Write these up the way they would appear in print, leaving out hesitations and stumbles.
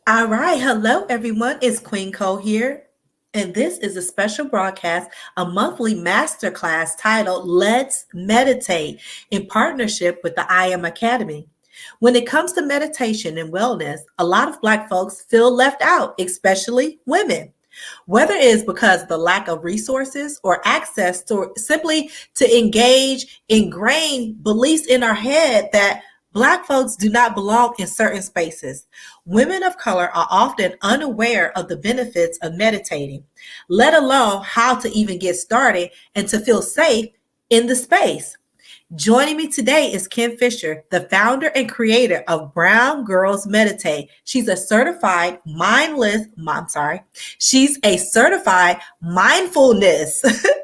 All right. Hello, everyone. It's Queen Cole here. And this is a special broadcast, a monthly masterclass titled Let's Meditate in partnership with the I Am Academy. When it comes to meditation and wellness, a lot of Black folks feel left out, especially women. Whether it is because of the lack of resources or access to simply to engage ingrained beliefs in our head that Black folks do not belong in certain spaces. Women of color are often unaware of the benefits of meditating, let alone how to even get started and to feel safe in the space. Joining me today is Kim Fisher, the founder and creator of Brown Girls Meditate. She's a certified mindfulness,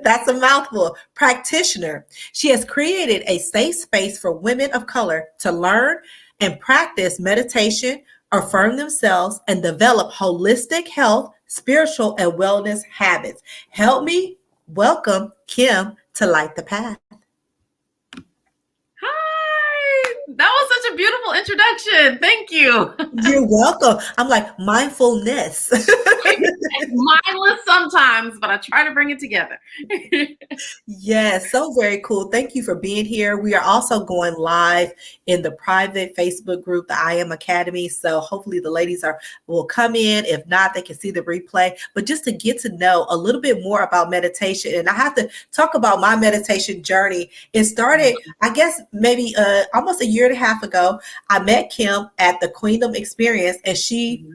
that's a mouthful, practitioner. She has created a safe space for women of color to learn and practice meditation, affirm themselves, and develop holistic health, spiritual, and wellness habits. Help me welcome Kim to Light the Path. Hi, that was such a beautiful introduction. Thank you. You're welcome. I'm like mindfulness. Mindless sometimes, but I try to bring it together. Yes, so very cool. Thank you for being here. We are also going live in the private Facebook group, the I Am Academy. So hopefully the ladies will come in. If not, they can see the replay. But just to get to know a little bit more about meditation, and I have to talk about my meditation journey. It started, I guess, maybe almost a year and a half ago. I met Kim at the Queendom Experience, and she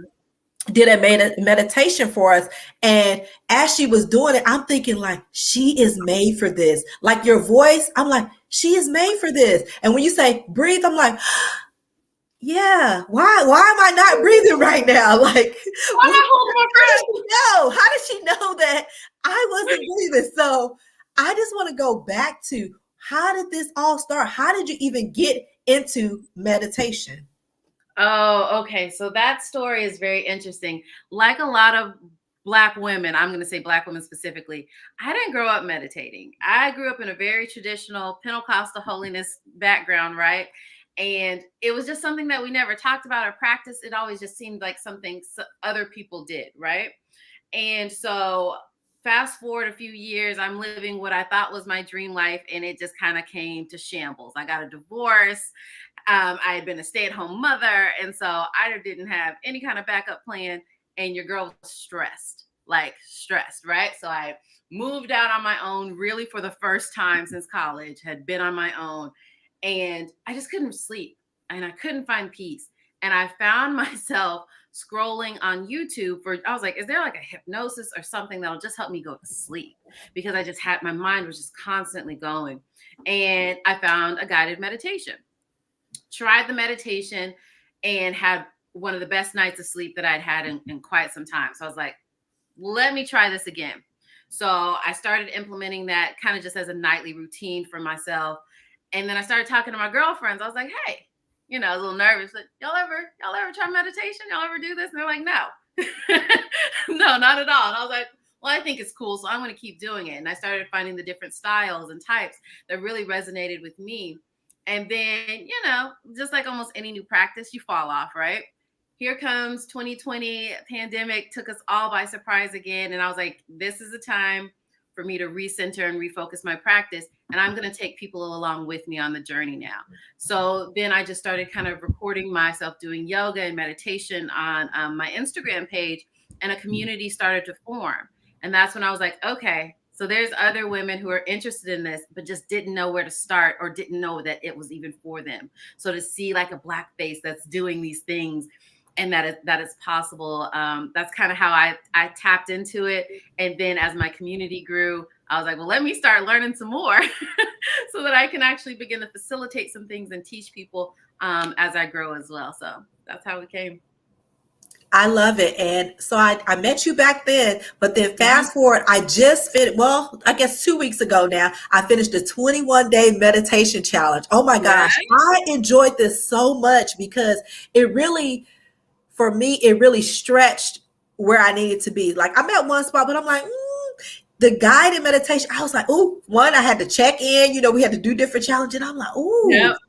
did a meditation for us. And as she was doing it, I'm thinking like, she is made for this. Like your voice, I'm like, she is made for this. And when you say breathe, I'm like, yeah, why am I not breathing right now? Like, Why am I holding my breath? how did she know that I wasn't breathing? So I just want to go back to, how did this all start? How did you even get into meditation? Oh, okay. So that story is very interesting. Like a lot of Black women, I'm going to say Black women specifically, I didn't grow up meditating. I grew up in a very traditional Pentecostal holiness background, right? And it was just something that we never talked about or practiced. It always just seemed like something other people did, right? And so fast forward a few years, I'm living what I thought was my dream life, and it just kind of came to shambles. I got a divorce. I had been a stay-at-home mother, and so I didn't have any kind of backup plan. And your girl was stressed, right? So I moved out on my own, really for the first time since college. Had been on my own, and I just couldn't sleep, and I couldn't find peace. And I found myself scrolling on YouTube I was like, is there like a hypnosis or something that'll just help me go to sleep? Because my mind was just constantly going. And I found a guided meditation. Tried the meditation and had one of the best nights of sleep that I'd had in quite some time. So I was like, let me try this again. So I started implementing that kind of just as a nightly routine for myself. And then I started talking to my girlfriends. I was like, hey, a little nervous, like, y'all ever try meditation? Y'all ever do this? And they're like, no, no, not at all. And I was like, well, I think it's cool, so I'm going to keep doing it. And I started finding the different styles and types that really resonated with me. And then, just like almost any new practice, you fall off, right? Here comes 2020, pandemic took us all by surprise again. And I was like, this is a time for me to recenter and refocus my practice. And I'm going to take people along with me on the journey now. So then I just started kind of recording myself doing yoga and meditation on my Instagram page, and a community started to form. And that's when I was like, okay, so there's other women who are interested in this, but just didn't know where to start or didn't know that it was even for them. So to see like a Black face that's doing these things and that is possible, that's kind of how I tapped into it. And then as my community grew, I was like, well, let me start learning some more so that I can actually begin to facilitate some things and teach people as I grow as well. So that's how it came. I love it. And so I met you back then, but then fast forward, I just finished, well, I guess 2 weeks ago now, I finished the 21-day meditation challenge. Oh my gosh, I enjoyed this so much because it really, for me, it really stretched where I needed to be. Like I'm at one spot, but I'm like, the guided meditation, I was like, oh, one, I had to check in, we had to do different challenges. And I'm like,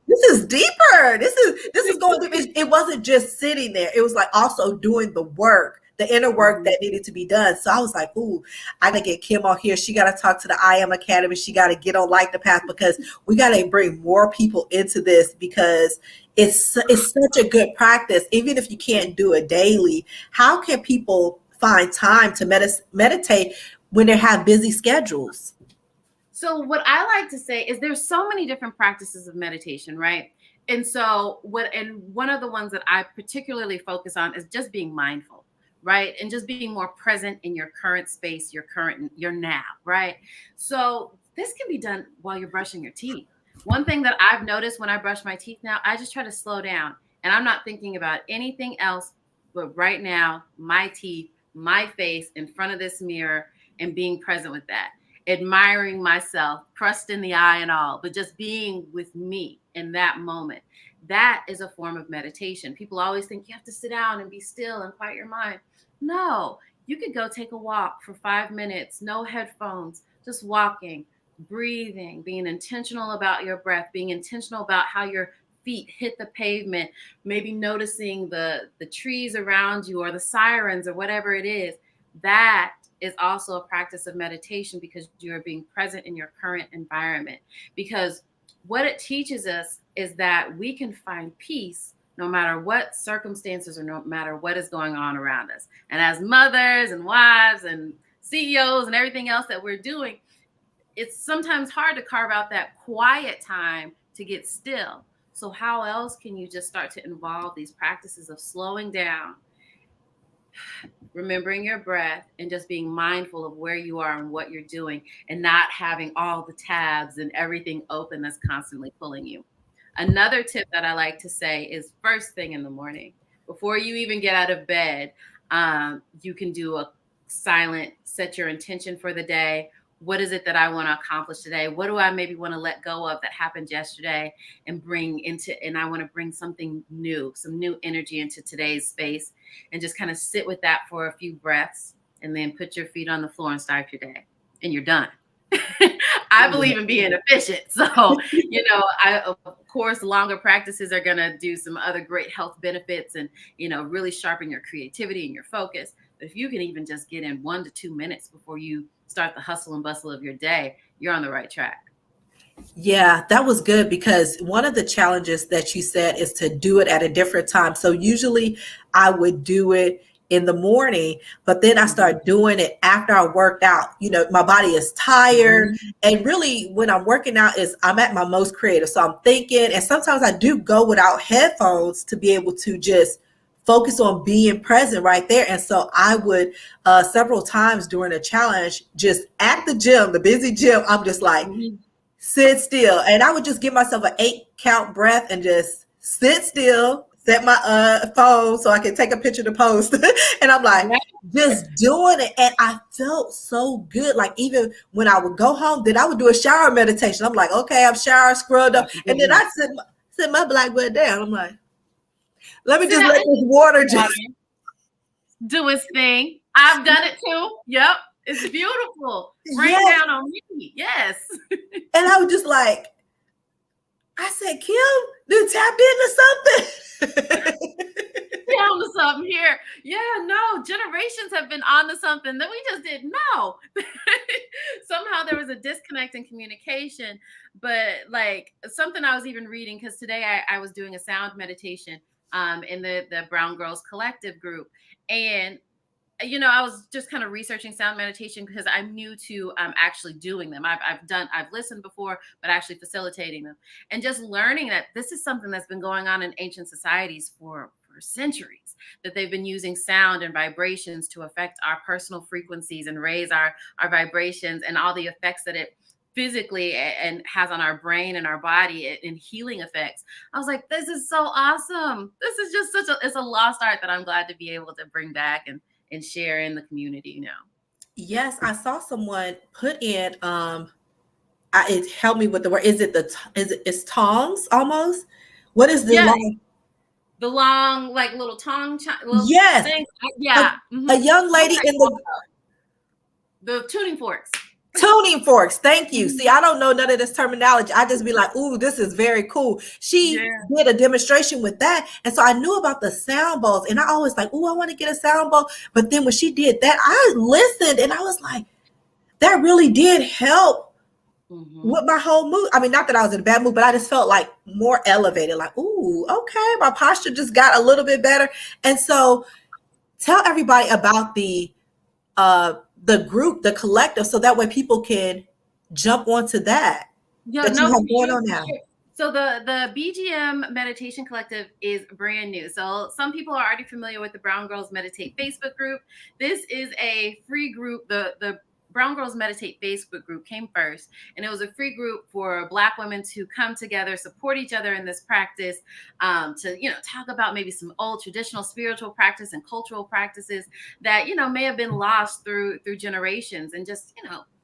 this this is deeper. This is going to be, it wasn't just sitting there. It was like also doing the work, the inner work that needed to be done. So I was like, ooh, I gotta get Kim on here. She gotta talk to the I Am Academy. She gotta get on Light the Path, because we gotta bring more people into this, because it's such a good practice. Even if you can't do it daily, how can people find time to meditate when they have busy schedules? So what I like to say is there's so many different practices of meditation, right? And so one of the ones that I particularly focus on is just being mindful, right? And just being more present in your current space, your now, right? So this can be done while you're brushing your teeth. One thing that I've noticed when I brush my teeth now, I just try to slow down, and I'm not thinking about anything else but right now, my teeth, my face in front of this mirror, and being present with that. Admiring myself, crust in the eye and all, but just being with me in that moment. That is a form of meditation. People always think you have to sit down and be still and quiet your mind. No, you could go take a walk for 5 minutes, no headphones, just walking, breathing, being intentional about your breath, being intentional about how your feet hit the pavement, maybe noticing the trees around you or the sirens or whatever it is. That is also a practice of meditation, because you're being present in your current environment. Because what it teaches us is that we can find peace no matter what circumstances or no matter what is going on around us. And as mothers and wives and CEOs and everything else that we're doing, it's sometimes hard to carve out that quiet time to get still. So how else can you just start to involve these practices of slowing down, remembering your breath, and just being mindful of where you are and what you're doing, and not having all the tabs and everything open that's constantly pulling you. Another tip that I like to say is first thing in the morning, before you even get out of bed, you can do a silent, set your intention for the day. What is it that I want to accomplish today? What do I maybe want to let go of that happened yesterday and I want to bring something new, some new energy into today's space, and just kind of sit with that for a few breaths, and then put your feet on the floor and start your day, and you're done. I believe in being efficient. So, of course, longer practices are going to do some other great health benefits and, really sharpen your creativity and your focus. But if you can even just get in 1 to 2 minutes before you start the hustle and bustle of your day, you're on the right track. Yeah, that was good, because one of the challenges that you said is to do it at a different time. So usually I would do it in the morning, but then I start doing it after I worked out. My body is tired. And really when I'm working out is I'm at my most creative. So I'm thinking, and sometimes I do go without headphones to be able to just focus on being present right there. And so I would several times during a challenge, just at the gym, the busy gym, I'm just like, sit still. And I would just give myself an 8-count breath and just sit still, set my phone so I can take a picture to post. And I'm like, just doing it. And I felt so good. Like even when I would go home, then I would do a shower meditation. I'm like, okay, I'm showered, scrubbed up. And then I sit my black butt down. I'm like, let me just let this water just do its thing. I've done it too. Yep. It's beautiful. Rain down on me. Yes. And I was just like, I said, Kim, you tapped into something. Down to something here. Yeah, no, generations have been on to something that we just didn't know. Somehow there was a disconnect in communication. But like something I was even reading, because today I was doing a sound meditation in the Brown Girls Collective group. And I was just kind of researching sound meditation because I'm new to actually doing them. I've listened before, but actually facilitating them, and just learning that this is something that's been going on in ancient societies for centuries, that they've been using sound and vibrations to affect our personal frequencies and raise our vibrations, and all the effects that it physically and has on our brain and our body and healing effects. I was like, this is so awesome. This is just it's a lost art that I'm glad to be able to bring back and share in the community now. Yes, I saw someone put in it helped me with the word. It's tongs almost? What is the long? The long, like little tongue yes. Things. Yeah. A young lady in the tuning forks. Tuning forks. Thank you. See, I don't know none of this terminology. I just be like, ooh, this is very cool. She Yeah. did a demonstration with that. And so I knew about the sound bowls. And I always like, ooh, I want to get a sound bowl. But then when she did that, I listened and I was like, that really did help Hmm. with my whole mood. I mean, not that I was in a bad mood, but I just felt like more elevated. Like, ooh, okay. My posture just got a little bit better. And so tell everybody about the group, the collective, so that way people can jump onto Yeah, that you no, have for going sure, on for now. sure. So the BGM Meditation Collective is brand new. So some people are already familiar with the Brown Girls Meditate Facebook group. This is a free group. The Brown Girls Meditate Facebook group came first, and it was a free group for Black women to come together, support each other in this practice, to talk about maybe some old traditional spiritual practice and cultural practices that may have been lost through generations, and just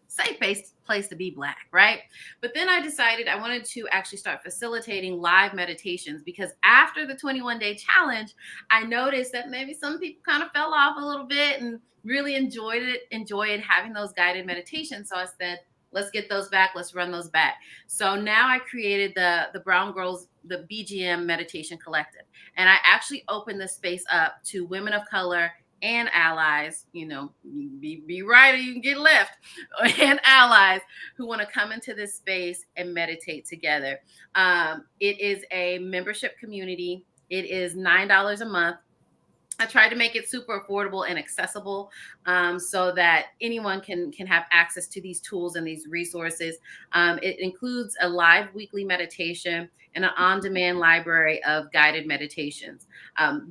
safe place to be Black, right? But then I decided I wanted to actually start facilitating live meditations, because after the 21-day challenge, I noticed that maybe some people kind of fell off a little bit and really enjoyed having those guided meditations. So I said, let's get those back. Let's run those back. So now I created the Brown Girls, the BGM Meditation Collective. And I actually opened the space up to women of color and allies, be right or you can get left, and allies who want to come into this space and meditate together. It is a membership community. It is $9 a month. I tried to make it super affordable and accessible, so that anyone can have access to these tools and these resources. It includes a live weekly meditation and an on-demand library of guided meditations.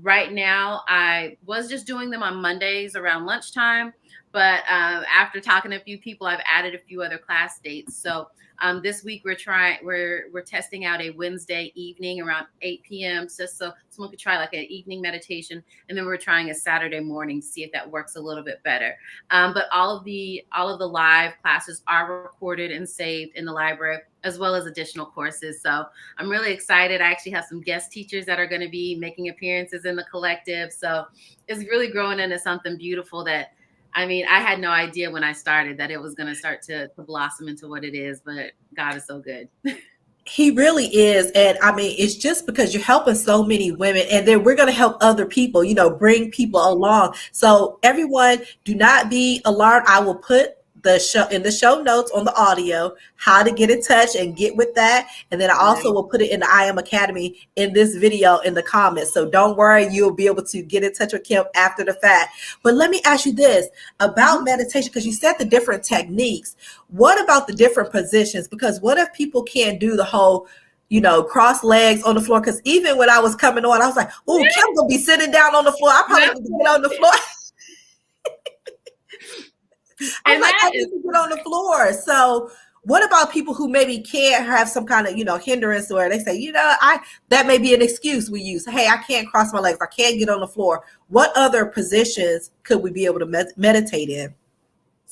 Right now, I was just doing them on Mondays around lunchtime, but after talking to a few people, I've added a few other class dates. So this week we're testing out a Wednesday evening around 8 p.m. just so someone could try like an evening meditation, and then we're trying a Saturday morning to see if that works a little bit better. But all of the live classes are recorded and saved in the library, as well as additional courses. So I'm really excited. I actually have some guest teachers that are going to be making appearances in the collective. So it's really growing into something beautiful that, I mean, I had no idea when I started that it was going to start to blossom into what it is, but God is so good. He really is. And I mean, it's just because you're helping so many women, and then we're going to help other people, bring people along. So everyone, do not be alarmed. I will put the show in the show notes on the audio, how to get in touch and get with that. And then I also Nice. will put it in the I Am Academy in this video in the comments. So don't worry, you'll be able to get in touch with Kim after the fact. But let me ask you this about meditation, because you said the different techniques. What about the different positions? Because what if people can't do the whole, cross legs on the floor? Because even when I was coming on, I was like, oh, Kim gonna be sitting down on the floor. I probably need to get on the floor. I'm And like, I that need is, to get on the floor. So what about people who maybe can't have some kind of, hindrance, where they say, that may be an excuse we use. Hey, I can't cross my legs. I can't get on the floor. What other positions could we be able to meditate in?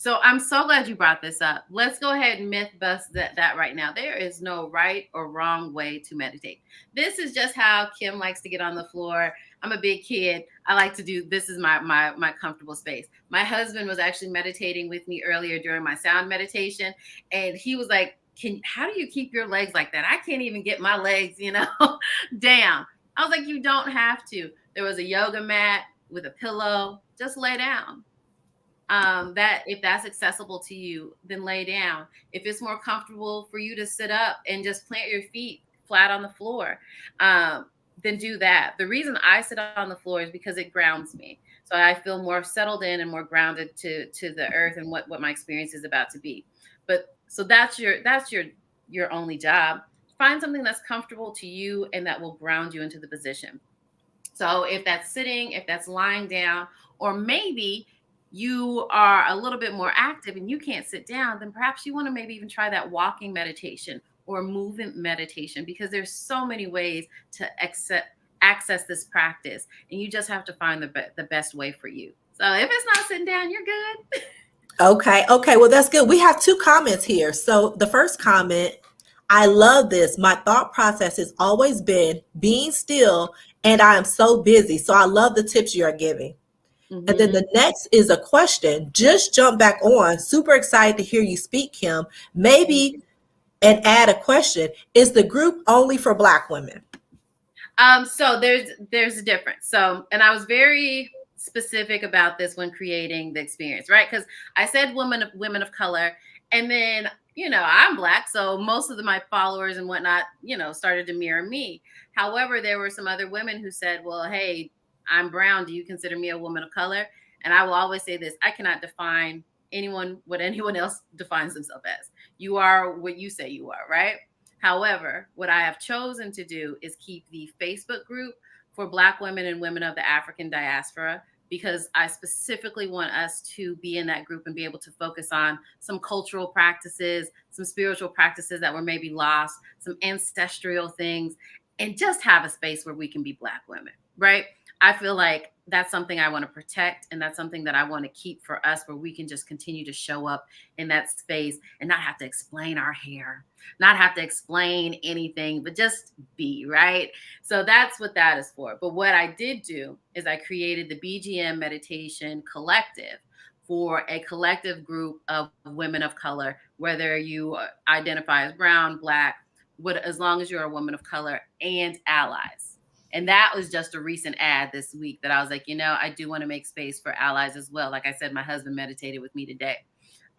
so I'm so glad you brought this up. Let's go ahead and myth bust that right now. There is no right or wrong way to meditate. This is just how Kim likes to get on the floor. I'm a big kid. I like to do this is my comfortable space. My husband was actually meditating with me earlier during my sound meditation, and he was like, how do you keep your legs like that? I can't even get my legs, down. I was like, you don't have to. There was a yoga mat with a pillow. Just lay down. That if that's accessible to you, then lay down. If it's more comfortable for you to sit up and just plant your feet flat on the floor, then do that. The reason I sit on the floor is because it grounds me. So I feel more settled in and more grounded to the earth and what my experience is about to be. But so that's your only job. Find something that's comfortable to you and that will ground you into the position. So if that's sitting, if that's lying down, or maybe you are a little bit more active and you can't sit down, then perhaps you want to maybe even try that walking meditation or movement meditation, because there's so many ways to access this practice, and you just have to find the best way for you. So if it's not sitting down, you're good. Okay. Well, that's good. We have two comments here. So the first comment, I love this. My thought process has always been being still, and I am so busy. So I love the tips you are giving. And then the next is a question. Just jump back on. Super excited to hear you speak, Kim. Maybe and add a question. Is the group only for Black women? So there's a difference. So, and I was very specific about this when creating the experience, right? Because I said women of color, and then I'm Black, so most of my followers and whatnot, started to mirror me. However, there were some other women who said, "Well, hey, I'm brown. Do you consider me a woman of color?" And I will always say this: I cannot define what anyone else defines themselves as. You are what you say you are, right? However, what I have chosen to do is keep the Facebook group for Black women and women of the African diaspora, because I specifically want us to be in that group and be able to focus on some cultural practices, some spiritual practices that were maybe lost, some ancestral things, and just have a space where we can be Black women, right? I feel like that's something I want to protect, and that's something that I want to keep for us, where we can just continue to show up in that space and not have to explain our hair, not have to explain anything, but just be, right? So that's what that is for. But what I did do is I created the Bgm Meditation Collective, for a collective group of women of color, whether you identify as brown, Black, as long as you're a woman of color, and allies. And that was just a recent ad this week that I was like, I do want to make space for allies as well. Like I said, my husband meditated with me today.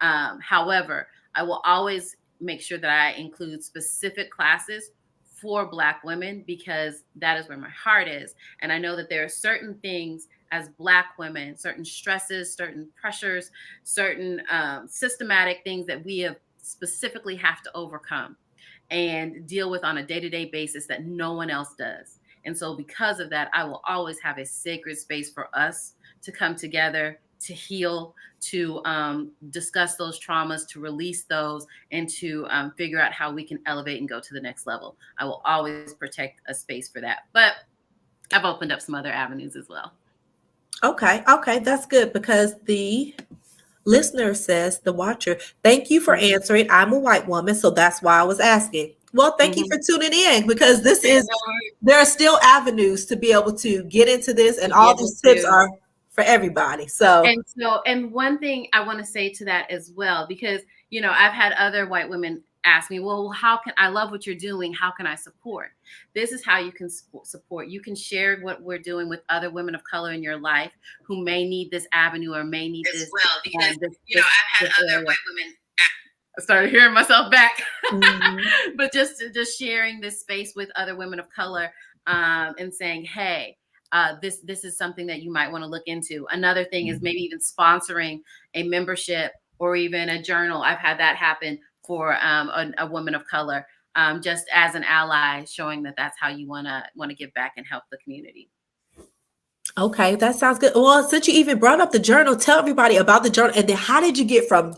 However, I will always make sure that I include specific classes for Black women, because that is where my heart is. And I know that there are certain things as Black women, certain stresses, certain pressures, certain systematic things that we specifically have to overcome and deal with on a day-to-day basis that no one else does. And so because of that, I will always have a sacred space for us to come together, to heal, to discuss those traumas, to release those, and to figure out how we can elevate and go to the next level. I will always protect a space for that. But I've opened up some other avenues as well. Okay, that's good, because the listener says, the watcher, thank you for answering. I'm a white woman, so that's why I was asking. Well, thank you for tuning in, because there are still avenues to be able to get into this, and all these tips are for everybody. And one thing I want to say to that as well, because I've had other white women ask me, well, how can I love what you're doing? How can I support? This is how you can support. You can share what we're doing with other women of color in your life who may need this avenue or may need this. Well, because I've had other white women. I started hearing myself back, but just sharing this space with other women of color, and saying, hey, this is something that you might want to look into. Another thing is maybe even sponsoring a membership or even a journal. I've had that happen for a woman of color, just as an ally, showing that that's how you want to give back and help the community. Okay, that sounds good. Well, since you even brought up the journal, tell everybody about the journal, and then how did you get from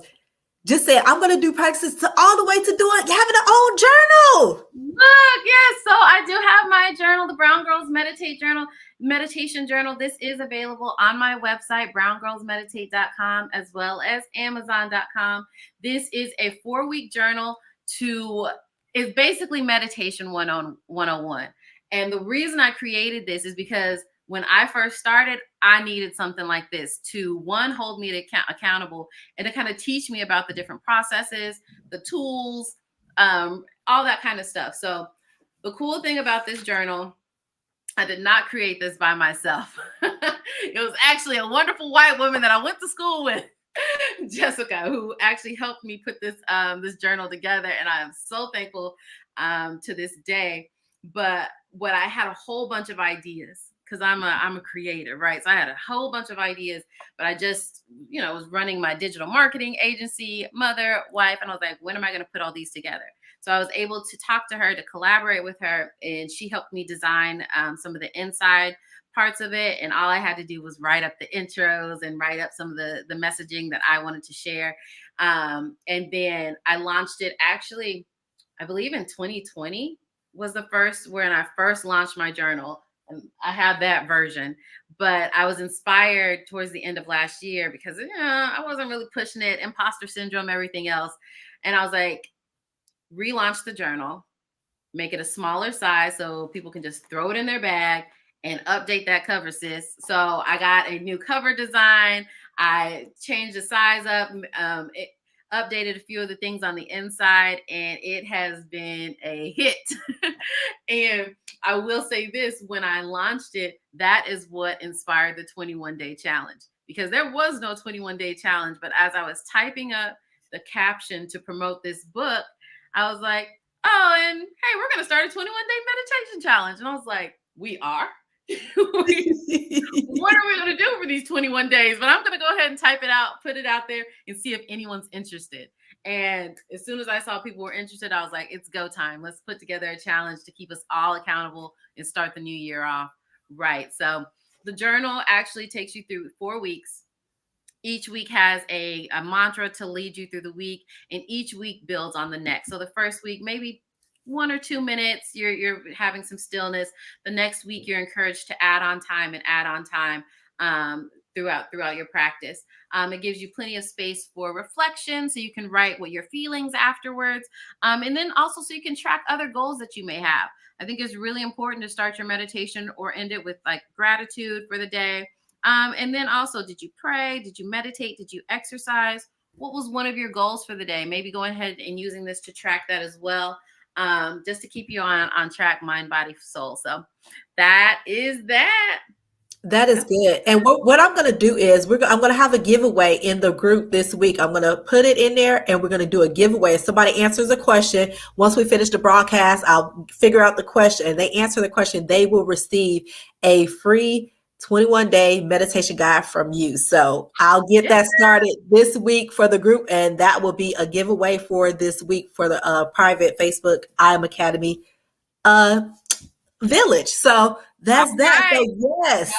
just saying I'm going to do practices to all the way to doing having an own journal? Look, yes. So I do have my journal, the Brown Girls Meditation Journal. This is available on my website, browngirlsmeditate.com, as well as amazon.com. This is a 4-week journal is basically meditation 101. And the reason I created this is because when I first started, I needed something like this to, one, hold me accountable, and to kind of teach me about the different processes, the tools, all that kind of stuff. So the cool thing about this journal, I did not create this by myself. It was actually a wonderful white woman that I went to school with, Jessica, who actually helped me put this journal together, and I am so thankful to this day. But what I had a whole bunch of ideas, because I'm a creator, right? So I had a whole bunch of ideas, but I just was running my digital marketing agency, mother, wife, and I was like, when am I going to put all these together? So I was able to talk to her, to collaborate with her, and she helped me design some of the inside parts of it. And all I had to do was write up the intros and write up some of the messaging that I wanted to share. And then I launched it, actually, I believe in 2020 was the first, when I first launched my journal. And I have that version, but I was inspired towards the end of last year because I wasn't really pushing it, imposter syndrome, everything else. And I was like, relaunch the journal, make it a smaller size so people can just throw it in their bag and update that cover, sis. So I got a new cover design. I changed the size up, updated a few of the things on the inside, and it has been a hit. And I will say this, when I launched it, that is what inspired the 21-day challenge, because there was no 21-day challenge. But as I was typing up the caption to promote this book, I was like, oh, and hey, we're going to start a 21-day meditation challenge. And I was like, we are? What are we going to do for these 21 days? But I'm going to go ahead and type it out, put it out there, and see if anyone's interested. And as soon as I saw people were interested, I was like, it's go time. Let's put together a challenge to keep us all accountable and start the new year off right. So the journal actually takes you through 4 weeks. Each week has a mantra to lead you through the week, and each week builds on the next. So the first week, maybe 1 or 2 minutes, you're having some stillness. The next week, you're encouraged to add on time throughout your practice. It gives you plenty of space for reflection, so you can write what you're feelings afterwards, and then also so you can track other goals that you may have. I think it's really important to start your meditation or end it with like gratitude for the day. And then also, did you pray? Did you meditate? Did you exercise? What was one of your goals for the day? Maybe go ahead and using this to track that as well, just to keep you on track, mind, body, soul. So that is that. That is good. And what I'm going to do is I'm going to have a giveaway in the group this week. I'm going to put it in there and we're going to do a giveaway. If somebody answers a question, once we finish the broadcast, I'll figure out the question and they answer the question, they will receive a free 21-day meditation guide from you. So I'll get that started this week for the group, and that will be a giveaway for this week for the private Facebook IM Academy village. So that's all that. Right. So yes,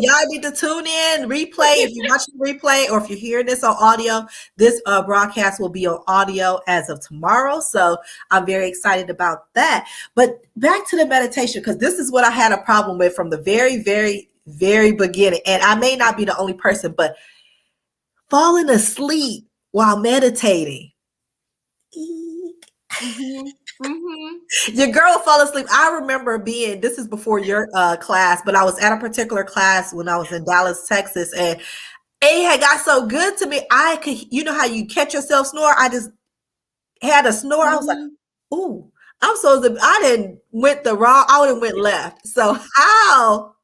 y'all need to tune in, replay. If you watch the replay or if you're hearing this on audio, this broadcast will be on audio as of tomorrow. So I'm very excited about that. But back to the meditation, because this is what I had a problem with from the very, very, very beginning. And I may not be the only person, but falling asleep while meditating. Mm-hmm. Mm-hmm. Your girl fell asleep. I remember this is before your class, but I was at a particular class when I was in Dallas, Texas, and it had got so good to me. I could, you know how you catch yourself snore? I just had a snore. I was like, ooh, I'm supposed to, I didn't went the wrong, I would have went left. So how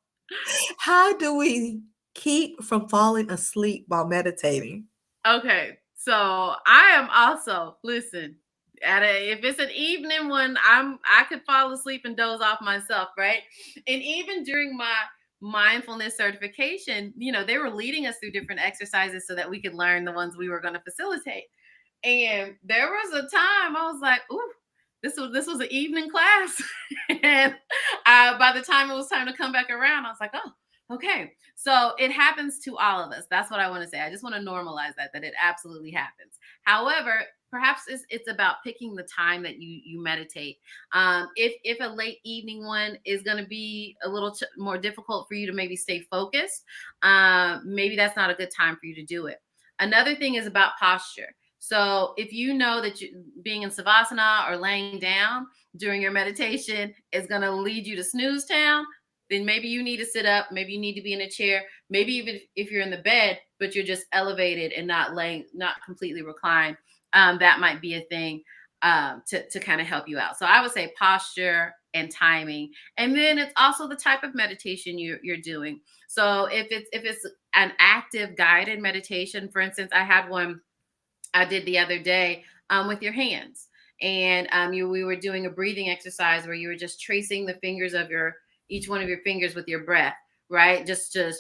do we keep from falling asleep while meditating? Okay. So I am also, listen, if it's an evening one, I could fall asleep and doze off myself, right? And even during my mindfulness certification, they were leading us through different exercises so that we could learn the ones we were going to facilitate. And there was a time I was like, ooh, this was an evening class. And by the time it was time to come back around, I was like, oh, okay. So it happens to all of us. That's what I want to say. I just want to normalize that it absolutely happens. However, perhaps it's about picking the time that you meditate. If a late evening one is going to be a little more difficult for you to maybe stay focused, maybe that's not a good time for you to do it. Another thing is about posture. So if you know that being in Savasana or laying down during your meditation is going to lead you to snooze town, then maybe you need to sit up. Maybe you need to be in a chair. Maybe even if you're in the bed, but you're just elevated and not completely reclined, that might be a thing to kind of help you out. So I would say posture and timing. And then it's also the type of meditation you're doing. So if it's an active guided meditation, for instance, I had one I did the other day with your hands. And we were doing a breathing exercise where you were just tracing the fingers of each one of your fingers with your breath, right? Just to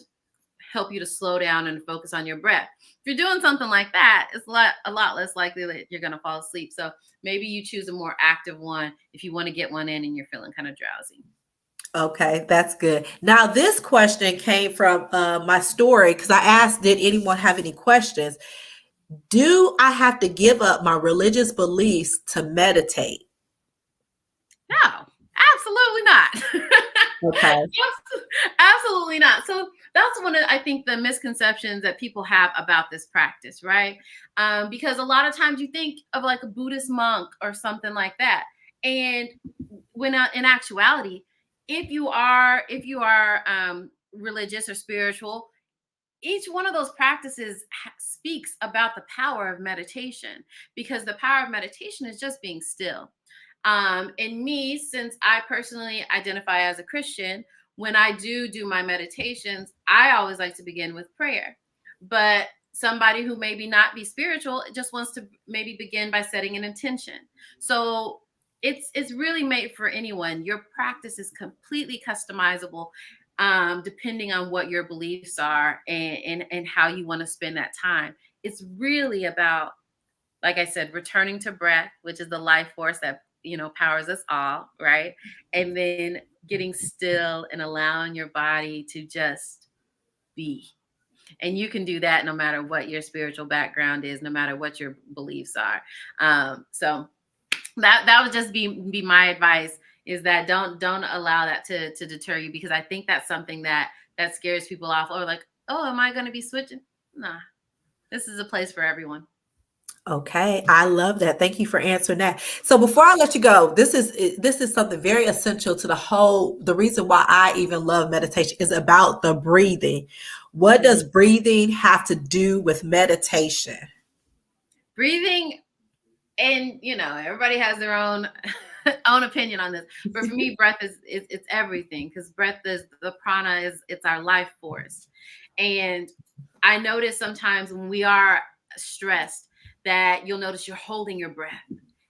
help you to slow down and focus on your breath. If you're doing something like that, it's a lot less likely that you're going to fall asleep. So maybe you choose a more active one if you want to get one in and you're feeling kind of drowsy. Okay, that's good. Now, this question came from my story because I asked, did anyone have any questions? Do I have to give up my religious beliefs to meditate? No, absolutely not. Okay. Absolutely not. So that's one of, I think, the misconceptions that people have about this practice, right? Because a lot of times you think of like a Buddhist monk or something like that. And when in actuality, if you are religious or spiritual, each one of those practices speaks about the power of meditation, because the power of meditation is just being still. And me, since I personally identify as a Christian, when I do my meditations, I always like to begin with prayer. But somebody who maybe not be spiritual just wants to maybe begin by setting an intention. So it's really made for anyone. Your practice is completely customizable, depending on what your beliefs are and how you want to spend that time. It's really about, like I said, returning to breath, which is the life force that powers us all, right? And then getting still and allowing your body to just be. And you can do that no matter what your spiritual background is, no matter what your beliefs are. So that would just be my advice, is that don't allow that to deter you, because I think that's something that scares people off, or like, oh, am I going to be switching? Nah, this is a place for everyone. Okay, I love that. Thank you for answering that. So before I let you go, this is something very essential to the reason why I even love meditation is about the breathing. What does breathing have to do with meditation? Breathing, and everybody has their own own opinion on this, but for me, breath is it's everything, because breath is the prana, it's our life force. And I notice sometimes when we are stressed that you'll notice you're holding your breath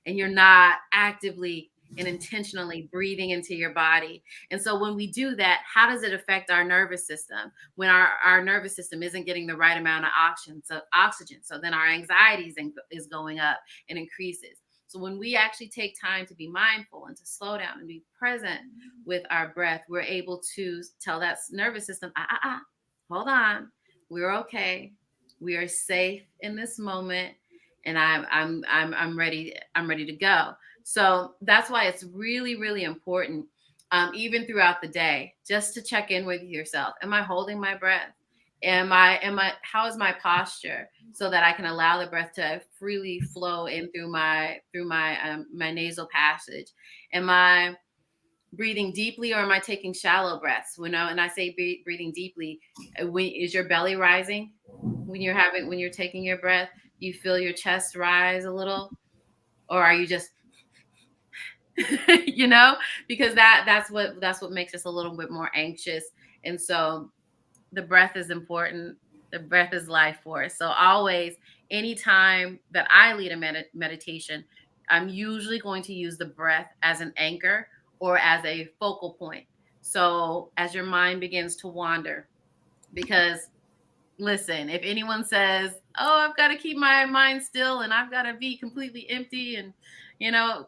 and you're not actively and intentionally breathing into your body. And so when we do that, how does it affect our nervous system when our nervous system isn't getting the right amount of oxygen? So then our anxiety is going up and increases. So when we actually take time to be mindful and to slow down and be present with our breath, we're able to tell that nervous system, hold on, we're okay, we are safe in this moment, and I'm ready to go. So that's why it's really, really important, even throughout the day, just to check in with yourself. Am I holding my breath? How is my posture, so that I can allow the breath to freely flow in through my nasal passage? Am I breathing deeply, or am I taking shallow breaths? And I say breathing deeply, is your belly rising when you're taking your breath? You feel your chest rise a little, or are you just because that's what makes us a little bit more anxious. And so the breath is important. The breath is life force. So always, anytime that I lead a meditation, I'm usually going to use the breath as an anchor or as a focal point. So as your mind begins to wander, because listen, if anyone says, oh, I've got to keep my mind still and I've got to be completely empty and,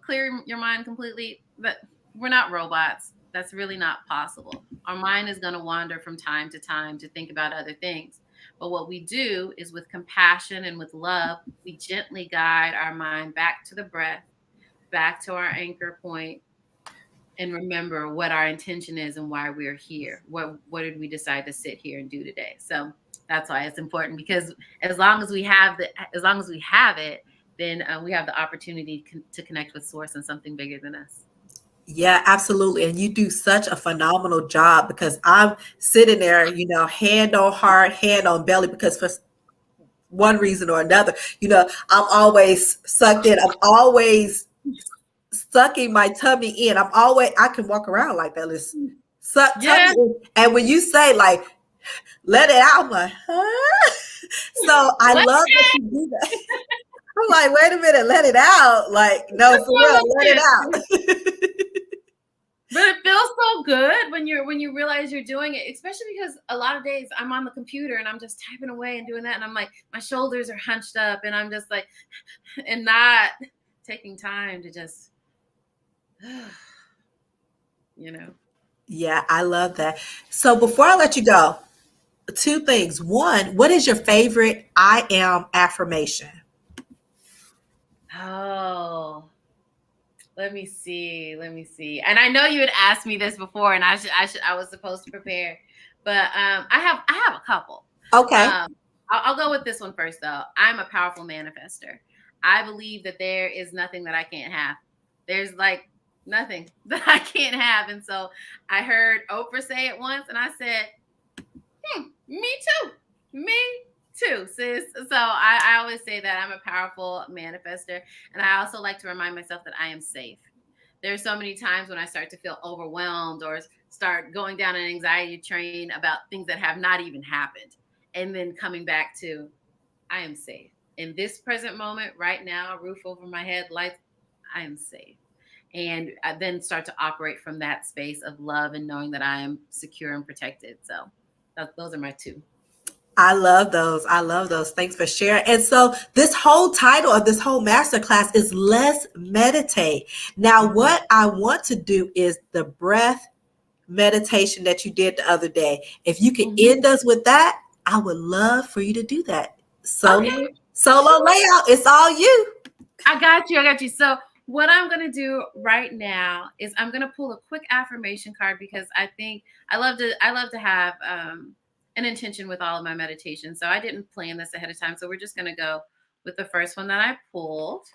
clear your mind completely, but we're not robots. That's really not possible. Our mind is going to wander from time to time to think about other things. But what we do is, with compassion and with love, we gently guide our mind back to the breath, back to our anchor point, and remember what our intention is and why we're here. What did we decide to sit here and do today? So that's why it's important, because as long as we have it, then we have the opportunity to connect with source and something bigger than us. Yeah, absolutely. And you do such a phenomenal job, because I'm sitting there, hand on heart, hand on belly, because for one reason or another, I'm always sucked in. I'm always sucking my tummy in. I can walk around like that. Let's suck tummy Yeah. in. And when you say, like, let it out, I'm like, huh? So I What? love that you do that. I'm like, wait a minute, let it out. Like, no, Just for for a real, little let it bit. out. But it feels so good when you realize you're doing it, especially because a lot of days I'm on the computer and I'm just typing away and doing that, and I'm like, my shoulders are hunched up and I'm just like, and not taking time to just Yeah, I love that. So before I let you go, two things. One, what is your favorite I am affirmation? Oh, let me see. And I know you had asked me this before, and I was supposed to prepare, but I have a couple. Okay. I'll go with this one first, though. I'm a powerful manifester. I believe that there is nothing that I can't have. There's like nothing that I can't have. And so I heard Oprah say it once, and I said, me too. Me too, sis. So I always say that I'm a powerful manifester. And I also like to remind myself that I am safe. There's so many times when I start to feel overwhelmed or start going down an anxiety train about things that have not even happened. And then coming back to, I am safe. In this present moment, right now, roof over my head, lights, I am safe. And I then start to operate from that space of love and knowing that I am secure and protected. So those are my two. I love those. I love those. Thanks for sharing. And so this whole title of this whole masterclass is Let's Meditate. Now, Mhm. what I want to do is the breath meditation that you did the other day. If you could Mhm. end us with that, I would love for you to do that. Okay, Solo sure. layout. It's all you. I got you. I got you. So what I'm gonna do right now is I'm gonna pull a quick affirmation card because I think I love to have an intention with all of my meditations. So I didn't plan this ahead of time. So we're just gonna go with the first one that I pulled.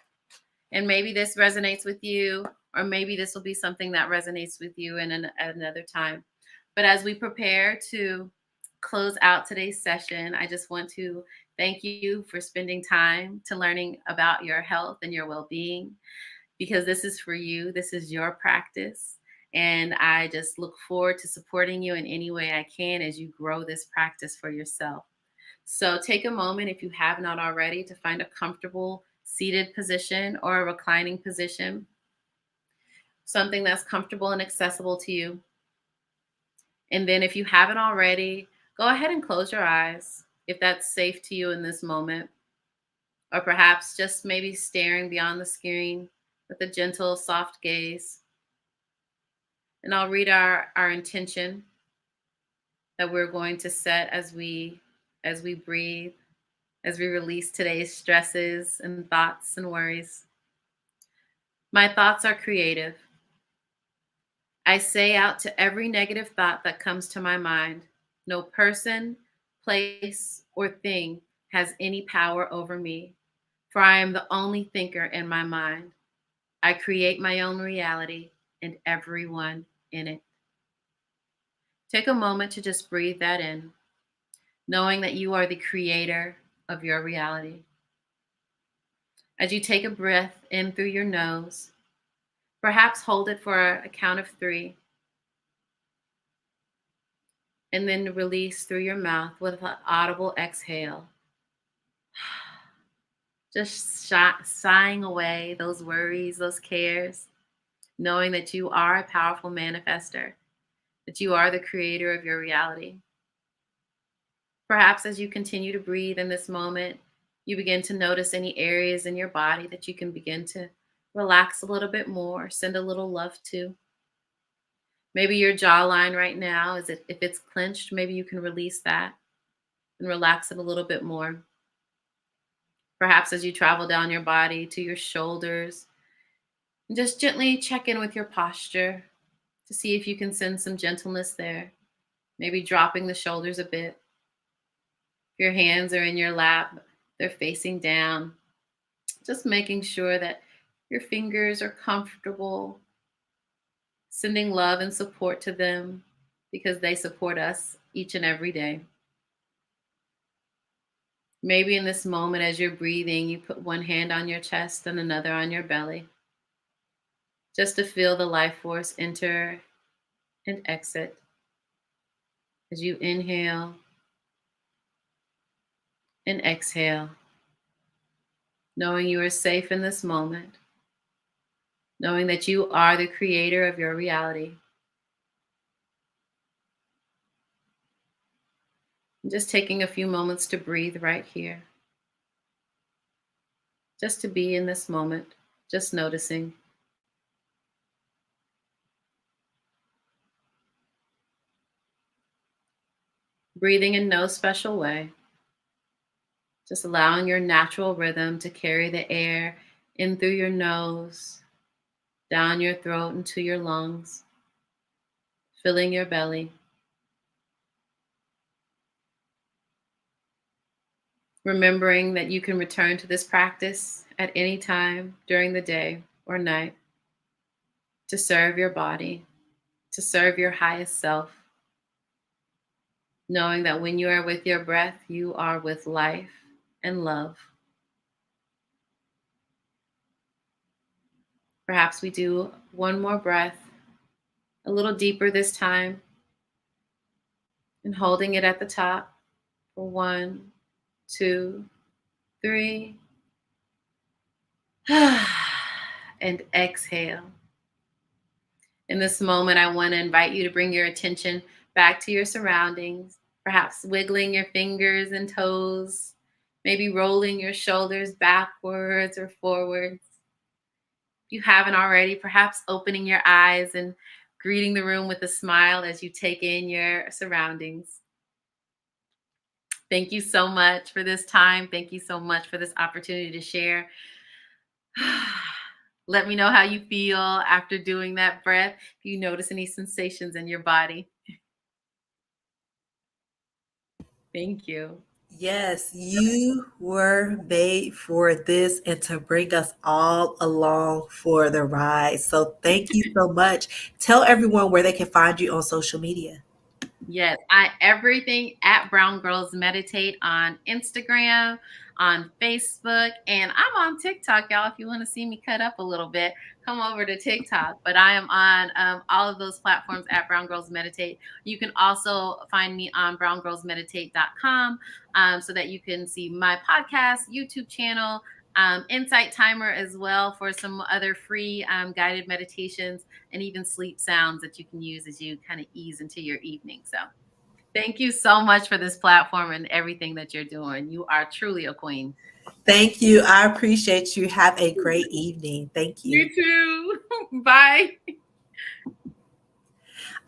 And maybe this resonates with you, or maybe this will be something that resonates with you in another time. But as we prepare to close out today's session, I just want to thank you for spending time to learning about your health and your well-being, because this is for you. This is your practice. And I just look forward to supporting you in any way I can as you grow this practice for yourself. So take a moment, if you have not already, to find a comfortable seated position or a reclining position, something that's comfortable and accessible to you. And then, if you haven't already, go ahead and close your eyes if that's safe to you in this moment, or perhaps just maybe staring beyond the screen with a gentle, soft gaze. And I'll read our intention that we're going to set as we breathe, as we release today's stresses and thoughts and worries. My thoughts are creative. I say out to every negative thought that comes to my mind, no person, place, or thing has any power over me, for I am the only thinker in my mind. I create my own reality and everyone in it. Take a moment to just breathe that in, knowing that you are the creator of your reality. As you take a breath in through your nose, perhaps hold it for a count of 3, and then release through your mouth with an audible exhale. Just sighing away those worries, those cares, knowing that you are a powerful manifester, that you are the creator of your reality. Perhaps as you continue to breathe in this moment, you begin to notice any areas in your body that you can begin to relax a little bit more, send a little love to. Maybe your jawline right now is if it's clenched, maybe you can release that and relax it a little bit more. Perhaps as you travel down your body to your shoulders, and just gently check in with your posture to see if you can send some gentleness there. Maybe dropping the shoulders a bit. If your hands are in your lap, they're facing down. Just making sure that your fingers are comfortable, sending love and support to them because they support us each and every day. Maybe in this moment, as you're breathing, you put one hand on your chest and another on your belly, just to feel the life force enter and exit as you inhale and exhale, knowing you are safe in this moment, knowing that you are the creator of your reality. And just taking a few moments to breathe right here, just to be in this moment, just noticing. Breathing in no special way, just allowing your natural rhythm to carry the air in through your nose, down your throat into your lungs, filling your belly. Remembering that you can return to this practice at any time during the day or night. to serve your body, to serve your highest self, knowing that when you are with your breath, you are with life and love. Perhaps we do one more breath, a little deeper this time, and holding it at the top for 1, 2, 3. And exhale. In this moment, I want to invite you to bring your attention back to your surroundings, perhaps wiggling your fingers and toes, maybe rolling your shoulders backwards or forwards. If you haven't already, perhaps opening your eyes and greeting the room with a smile as you take in your surroundings. Thank you so much for this time. Thank you so much for this opportunity to share. Let me know how you feel after doing that breath. If you notice any sensations in your body. Thank you. Yes, you were made for this and to bring us all along for the ride. So thank you so much. Tell everyone where they can find you on social media. Yes, everything at Brown Girls Meditate on Instagram, on Facebook, and I'm on TikTok, y'all. If you want to see me cut up a little bit, come over to TikTok. But I am on all of those platforms at Brown Girls Meditate. You can also find me on browngirlsmeditate.com so that you can see my podcast, YouTube channel, Insight Timer as well for some other free guided meditations and even sleep sounds that you can use as you kind of ease into your evening. So thank you so much for this platform and everything that you're doing. You are truly a queen. Thank you. I appreciate you. Have a great evening. Thank you. You too. Bye.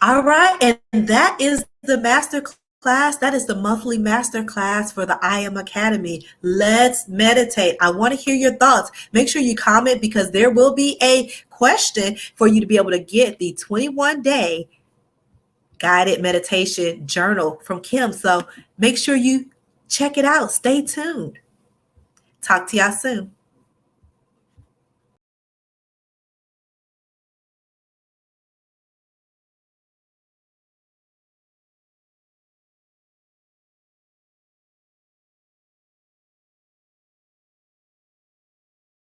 All right. And that is the master class. That is the monthly master class for the I Am Academy. Let's meditate. I want to hear your thoughts. Make sure you comment because there will be a question for you to be able to get the 21-day guided meditation journal from Kim. So make sure you check it out. Stay tuned. Talk to y'all soon.